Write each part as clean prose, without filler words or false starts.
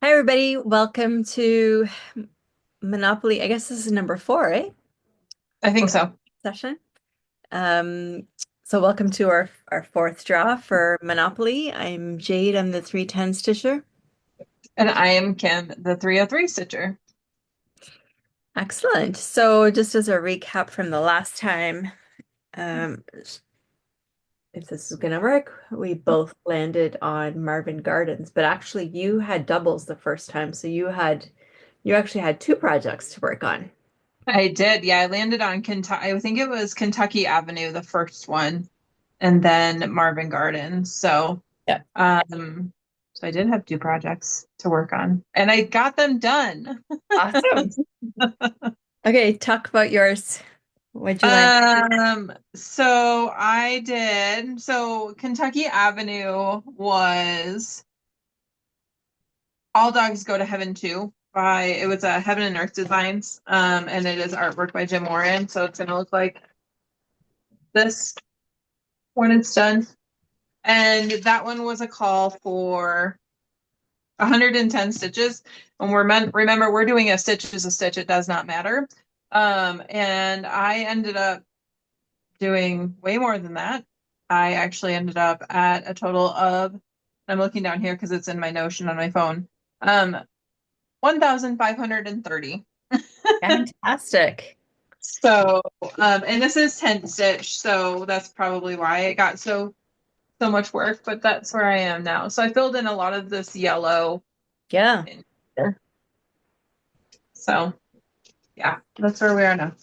Hi, everybody. Welcome to Monopoly. I guess this is number four, right? I think Fourth so. session. Um, so welcome to our fourth draw for Monopoly. I'm Jade. I'm the 310 Stitcher. And I am Kim, the 303 Stitcher. Excellent. So just as a recap from the last time, um, if this is going to work, we both landed on Marvin Gardens, but actually you had doubles the first time, so you actually had two projects to work on. I did. Yeah, I landed on Kentucky. I think it was Kentucky Avenue, the first one, and then Marvin Gardens. Yeah. So I did have two projects to work on, and I got them done. Awesome. Okay, talk about yours. What'd you land? So Kentucky Avenue was All Dogs Go to Heaven too. It was a Heaven and Earth Designs, and it is artwork by Jim Warren. So it's gonna look like this when it's done. And that one was a call for 110 stitches. And remember, we're doing a stitch is a stitch, it does not matter. And I ended up doing way more than that. I actually ended up at a total of, I'm looking down here because it's in my Notion on my phone, 1,530. Fantastic. So, and this is 10 stitch, so that's probably why it got so much work, but that's where I am now. So I filled in a lot of this yellow Yeah, in here. So yeah, that's where we are now.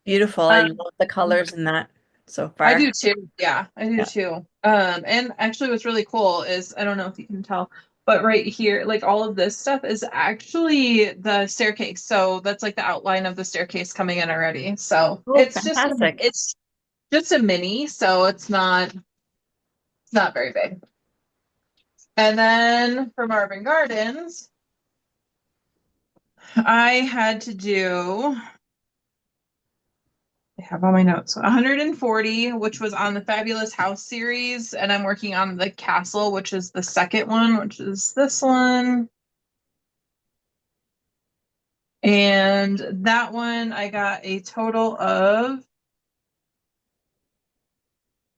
beautiful. I Um, love the colors in that so I far. do too. Yeah, I do Yeah. too. And actually what's really cool is I don't know if you can tell, but right here, like all of this stuff is actually the staircase. So that's like the outline of the staircase coming in already. So Oh, fantastic. it's just a mini, so it's not very big. And then for Marvin Gardens, I had to do, I have all my notes, 140, which was on the Fabulous House series, and I'm working on the castle, which is the second one, which is this one. And that one I got a total of,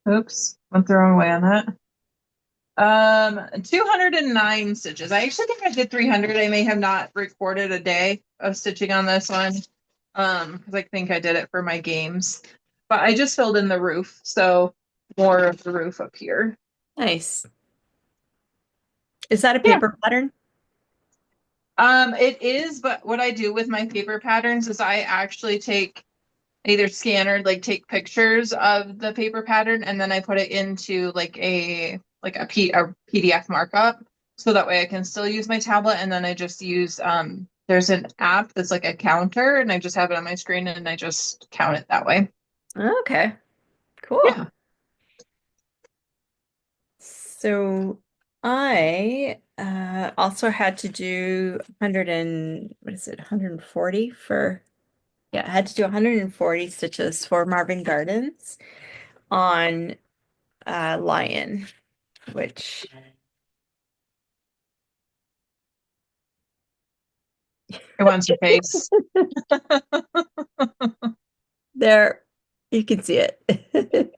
oops, went the wrong way on that. 209 stitches. I actually think I did 300. I may have not recorded a day of stitching on this one. Because I think I did it for my games. But I just filled in the roof, so more of the roof up here. Nice. Is that a Yeah. paper pattern? It is, but what I do with my paper patterns is I actually take either scan or like take pictures of the paper pattern and then I put it into a PDF markup so that way I can still use my tablet and then I just use there's an app that's like a counter and I just have it on my screen and I just count it that way. Okay, cool. Yeah. So I also had to do 100 and what is it, 140 for, yeah, I had to do 140 stitches for Marvin Gardens on Lion, which It wants your face. there you can see it.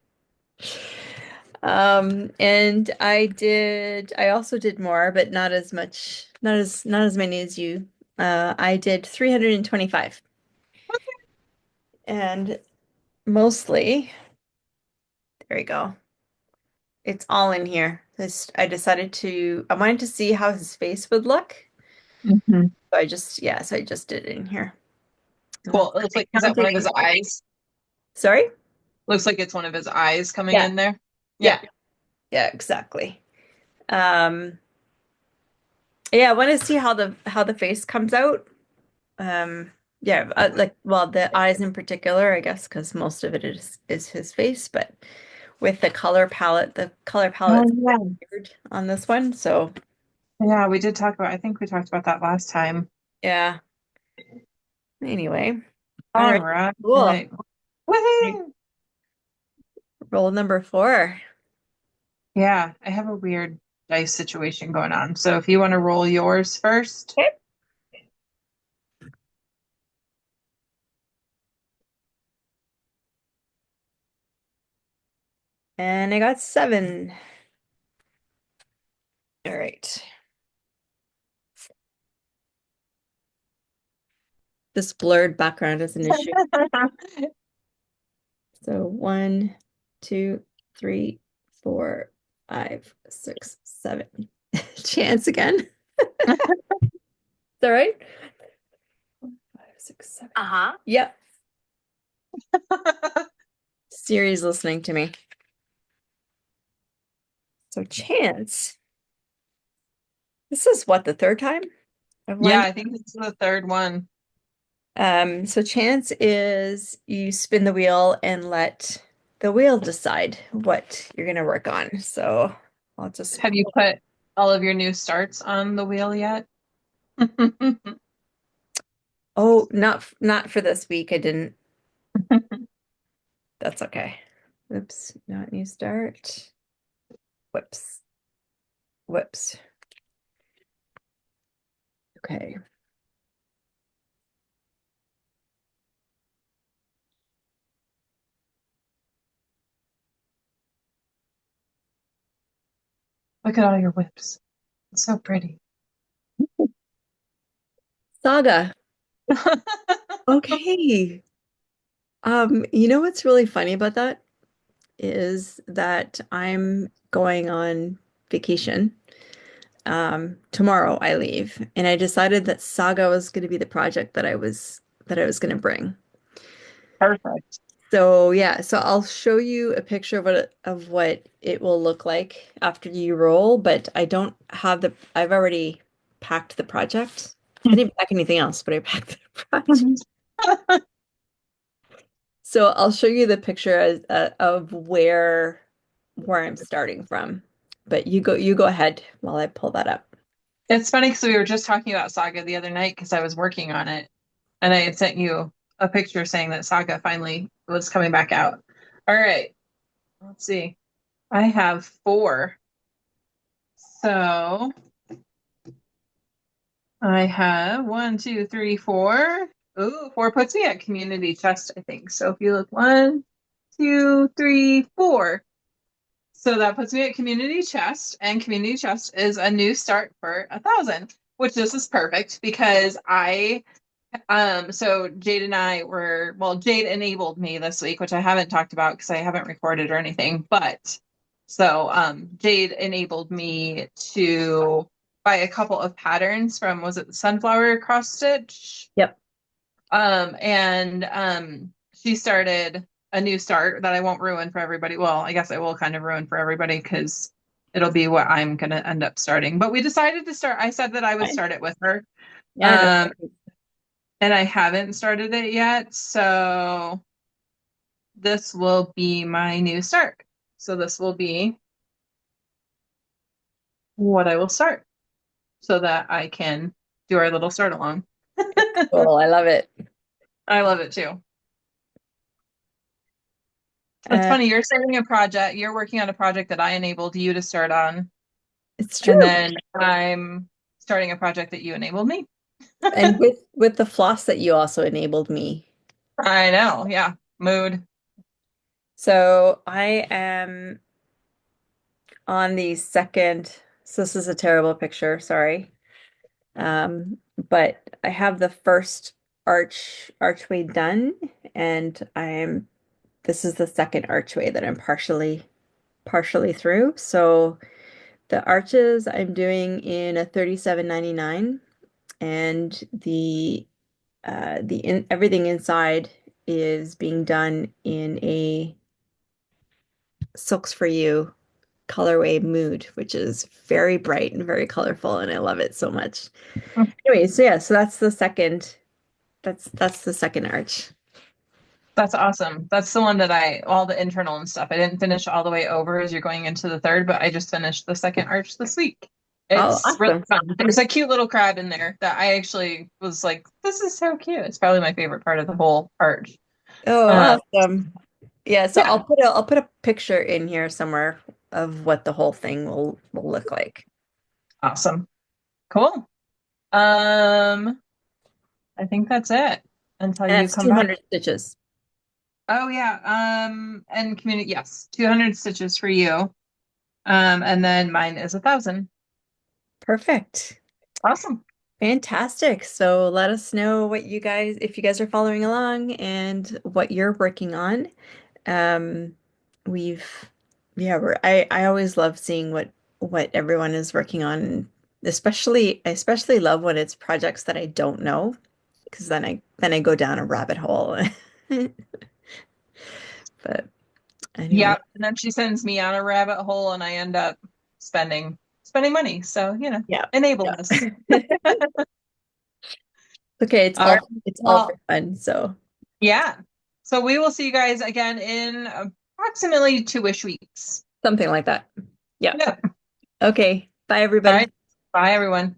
And I also did more, but not as much, not as many as you. I did 325 and mostly, there we go. It's all in here. This, I wanted to see how his face would look. Mhm. So so I just did it in here. And that's Cool. It looks I like, is that one of his counted. eyes? Sorry? Looks like it's one of his eyes coming Yeah, in there. yeah, Yeah. yeah, exactly. Um, yeah, I want to see how the face comes out. Yeah, like well, the eyes in particular, I guess, because most of it is his face, but with the color Oh, palette's yeah. weird on this one. So Yeah, I think we talked about that last time. yeah. Anyway, all All right, right. cool. Woohoo! Roll number four. Yeah, I have a weird. dice situation going on. So if you want to roll yours first. Okay. And I got 7. All right. This blurred background is an issue. So 1, 2, 3, 4, 5, 6, 7. Chance again. Is that right? 5, 6, 7. Uh-huh. Yep. Siri's listening to me. So Chance. This is what, the third time I've Yeah, landed? I think this is the third one. So chance is you spin the wheel and let the wheel decide what you're gonna work on. So I'll just Have you put all of your new starts on the wheel yet? oh, not for this week. I didn't. That's okay. Oops, not new start. Whoops. Whoops. Okay. Look at all your whips. It's so pretty. Saga. Okay. You know what's really funny about that is that I'm going on vacation. Tomorrow I leave, and I decided that Saga was going to be the project that I was going to bring. Perfect. So yeah, so I'll show you a picture of what it will look like after you roll, but I don't have I've already packed the project. I didn't pack anything else, but I packed the project. So I'll show you the picture of where I'm starting from. But you go ahead while I pull that up. It's funny because we were just talking about Saga the other night because I was working on it and I had sent you a picture saying that Saga finally was coming back out. All right, let's see. I have 4. So I have 1, 2, 3, 4. Ooh, 4 puts me at community chest, I think. So if you look 1, 2, 3, 4. So that puts me at community chest, and community chest is a new start for 1,000, which this is perfect because so Jade and I were, well, Jade enabled me this week, which I haven't talked about because I haven't recorded or anything, but so Jade enabled me to buy a couple of patterns from, was it the sunflower cross stitch? Yep. And she started a new start that I won't ruin for everybody. Well, I guess I will kind of ruin for everybody because it'll be what I'm gonna end up starting. But we decided to start. I said that I would Fine. start it with her. Yeah, Um, and I haven't started it yet, so this will be my new start. So this will be what I will start so that I can do our little start along. cool. I love it. I love it too. It's Uh, funny, you're starting a project, you're working on a project that I enabled you to start on, it's true. and then I'm starting a project that you enabled me. And with the floss that you also enabled me. I know, yeah. Mood. So I am on the second. So this is a terrible picture, sorry. But I have the first archway done, and this is the second archway that I'm partially through. So the arches I'm doing in a 37.99, and everything inside is being done in a Silks for You colorway mood, which is very bright and very colorful, and I love it so much. Anyway, so yeah, so that's the second arch. That's awesome. That's the one that all the internal and stuff. I didn't finish all the way over as you're going into the third, but I just finished the second arch this week. Oh, It's really awesome. fun. There's a cute little crab in there that I actually was like, this is so cute. It's probably my favorite part of the whole arch. Oh, Uh, awesome. Yeah, so Yeah, I'll put a picture in here somewhere of what the whole thing will look like. awesome. Cool. Um, I think that's it until And you that's come back. 200 stitches. Oh yeah. And community, yes, 200 stitches for you. And then mine is 1,000. Perfect. Awesome. Fantastic. So let us know what you guys, if you guys are following along and what you're working on. Um, we've, yeah, I always love seeing what everyone is working on. I especially love when it's projects that I don't know, because then I go down a rabbit hole. But anyway, Yep. And then she sends me on a rabbit hole and I end up spending money. So, yeah. enable Yeah. us. Okay, All right. it's all for Well, fun. So yeah. So we will see you guys again in approximately 2-ish weeks. something like that. Yeah. Yeah. Okay. Bye, All everybody. right. Bye, everyone.